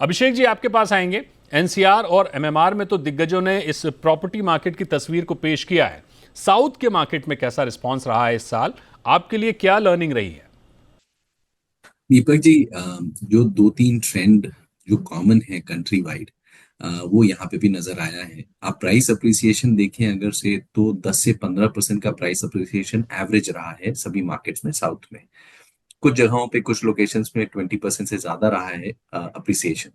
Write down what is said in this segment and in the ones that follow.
अभिषेक जी आपके पास आएंगे। एनसीआर और एमएमआर में तो दिग्गजों ने इस प्रॉपर्टी मार्केट की तस्वीर को पेश किया है। साउथ के मार्केट में कैसा रिस्पांस रहा है इस साल? आपके लिए क्या लर्निंग रही है? दीपक जी, जो दो तीन ट्रेंड जो कॉमन है कंट्री वाइड, वो यहाँ पे भी नजर आया है। आप प्राइस अप्रिसिएशन देखें अगर से, तो 10 से 15% का प्राइस अप्रिसिएशन एवरेज रहा है सभी मार्केट्स में साउथ में। कुछ जगहों पे कुछ लोकेशंस में 20% से ज्यादा रहा है अप्रिसिएशन।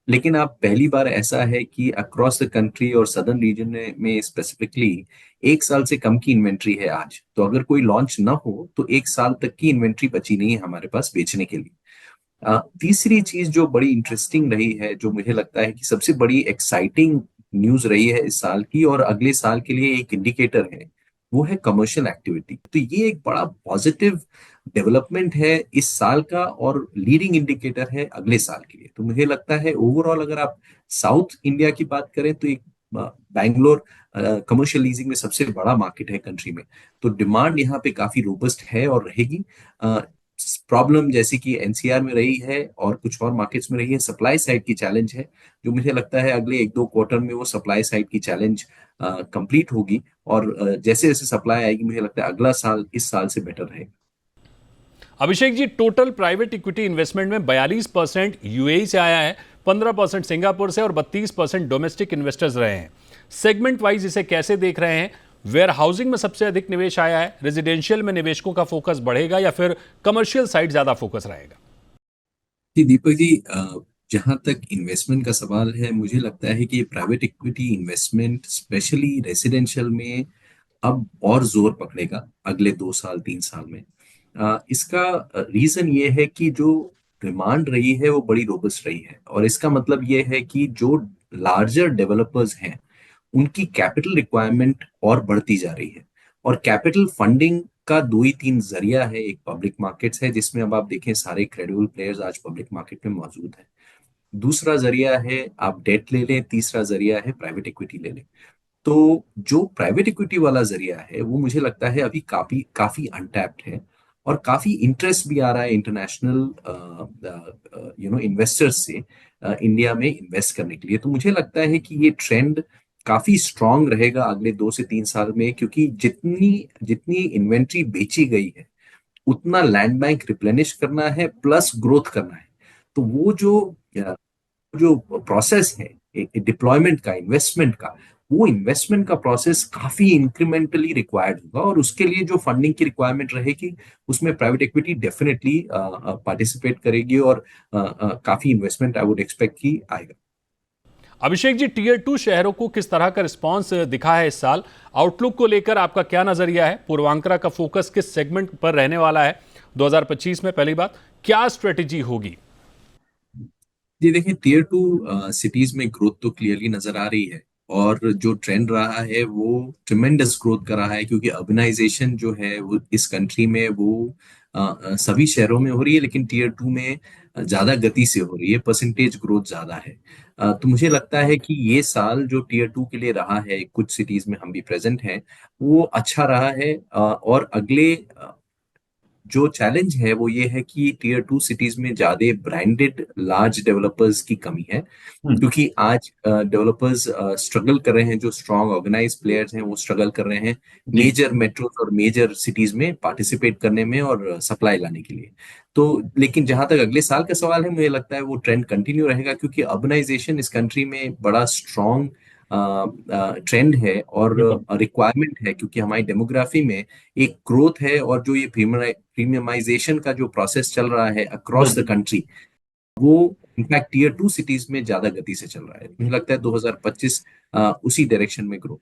लेकिन आप पहली बार ऐसा है कि अक्रॉस द कंट्री और सदर्न रीजन में स्पेसिफिकली एक साल से कम की इन्वेंट्री है आज। तो अगर कोई लॉन्च ना हो तो एक साल तक की इन्वेंट्री बची नहीं है हमारे पास बेचने के लिए। तीसरी चीज जो बड़ी इंटरेस्टिंग रही है, जो मुझे लगता है कि सबसे बड़ी एक्साइटिंग न्यूज रही है इस साल की और अगले साल के लिए एक इंडिकेटर है, वो है कमर्शियल एक्टिविटी। तो ये एक बड़ा पॉजिटिव डेवलपमेंट है इस साल का और लीडिंग इंडिकेटर है अगले साल के लिए। तो मुझे लगता है ओवरऑल अगर आप साउथ इंडिया की बात करें तो एक बैंगलोर कमर्शियल लीजिंग में सबसे बड़ा मार्केट है कंट्री में। तो डिमांड यहाँ पे काफी रोबस्ट है और रहेगी। प्रॉब्लम जैसे कि एनसीआर में रही है और कुछ और मार्केट्स में रही है, सप्लाई साइड की चैलेंज है, जो मुझे लगता है अगले एक दो क्वार्टर में वो सप्लाई साइड की चैलेंज कंप्लीट होगी। और जैसे जैसे सप्लाई आएगी मुझे लगता है अगला साल इस साल से बेटर रहेगा। Abhishek ji, total private equity investment में 42% यूएई से आया है, 15% सिंगापुर से और 32% डोमेस्टिक इन्वेस्टर्स रहे हैं। सेगमेंट वाइज इसे कैसे देख रहे हैं? वेयर हाउसिंग में सबसे अधिक निवेश आया है, रेजिडेंशियल में निवेशकों का फोकस बढ़ेगा या फिर कमर्शियल साइड ज्यादा फोकस रहेगा? जी दीपक जी, जहां तक इन्वेस्टमेंट का सवाल है, मुझे लगता है कि private equity investment specially residential में अब और जोर पकड़ेगा अगले 2 साल 3 साल में। इसका रीजन ये है कि जो डिमांड रही है वो बड़ी रोबस्ट रही है, और इसका मतलब ये है कि जो लार्जर डेवलपर्स हैं उनकी कैपिटल रिक्वायरमेंट और बढ़ती जा रही है। और कैपिटल फंडिंग का दो ही तीन जरिया है। एक पब्लिक मार्केट्स है जिसमें अब आप देखें सारे क्रेडिबल प्लेयर्स आज पब्लिक मार्केट में मौजूद हैं। दूसरा जरिया है आप डेट ले लें, तीसरा जरिया है प्राइवेट इक्विटी ले लें। तो जो प्राइवेट इक्विटी वाला जरिया है वो मुझे लगता है अभी काफी काफी अनटैप्ड है, और काफी इंटरेस्ट भी आ रहा है इंटरनेशनल इन्वेस्टर्स से इंडिया में इन्वेस्ट करने के लिए। तो मुझे लगता है कि ये ट्रेंड काफी स्ट्रांग रहेगा अगले 2 से 3 साल में, क्योंकि जितनी जितनी इन्वेंट्री बेची गई है उतना लैंड बैंक रिप्लेनिश करना है प्लस ग्रोथ करना है। तो वो जो प्रोसेस है डिप्लॉयमेंट का, इन्वेस्टमेंट का, वो इन्वेस्टमेंट का प्रोसेस काफी इंक्रीमेंटली रिक्वायर्ड होगा, और उसके लिए जो फंडिंग की रिक्वायरमेंट रहेगी उसमें प्राइवेट इक्विटी डेफिनेटली पार्टिसिपेट करेगी, और काफी इन्वेस्टमेंट आई वुड एक्सपेक्ट की आएगा। अभिषेक जी, टीयर 2 शहरों को किस तरह का रिस्पांस दिखा है इस साल? आउटलुक को लेकर आपका क्या नजरिया है? पूर्वांकरा का फोकस किस सेगमेंट पर रहने वाला है 2025 में? पहली बात, क्या स्ट्रेटेजी होगी? जी देखिए, टीयर टू सिटीज में ग्रोथ तो क्लियरली नजर आ रही है, और जो ट्रेंड रहा है वो ट्रिमेंडस ग्रोथ का रहा है, क्योंकि अर्बनाइजेशन जो है वो इस कंट्री में वो सभी शहरों में हो रही है, लेकिन टीयर टू में ज्यादा गति से हो रही है, परसेंटेज ग्रोथ ज्यादा है। तो मुझे लगता है कि ये साल जो टीयर टू के लिए रहा है, कुछ सिटीज में हम भी प्रेजेंट हैं, वो अच्छा रहा है। और अगले जो चैलेंज है वो ये है कि टीयर टू सिटीज में ज्यादा ब्रांडेड लार्ज डेवलपर्स की कमी है, क्योंकि आज डेवलपर्स स्ट्रगल कर रहे हैं, जो स्ट्रॉन्ग ऑर्गेनाइज प्लेयर्स हैं वो स्ट्रगल कर रहे हैं जी। मेजर मेट्रोज और मेजर सिटीज में पार्टिसिपेट करने में और सप्लाई लाने के लिए। तो लेकिन जहां तक अगले साल का सवाल है, मुझे लगता है वो ट्रेंड कंटिन्यू रहेगा, क्योंकि अर्बनाइजेशन इस कंट्री में बड़ा स्ट्रॉन्ग ट्रेंड है और बिल्कुल। रिक्वायरमेंट है, क्योंकि हमारी डेमोग्राफी में एक ग्रोथ है, और जो ये प्रीमियमाइजेशन का जो प्रोसेस चल रहा है अक्रॉस द बिल्कुल। कंट्री, वो इनफैक्ट टीयर टू सिटीज में ज्यादा गति से चल रहा है। मुझे लगता है 2025 उसी डायरेक्शन में ग्रो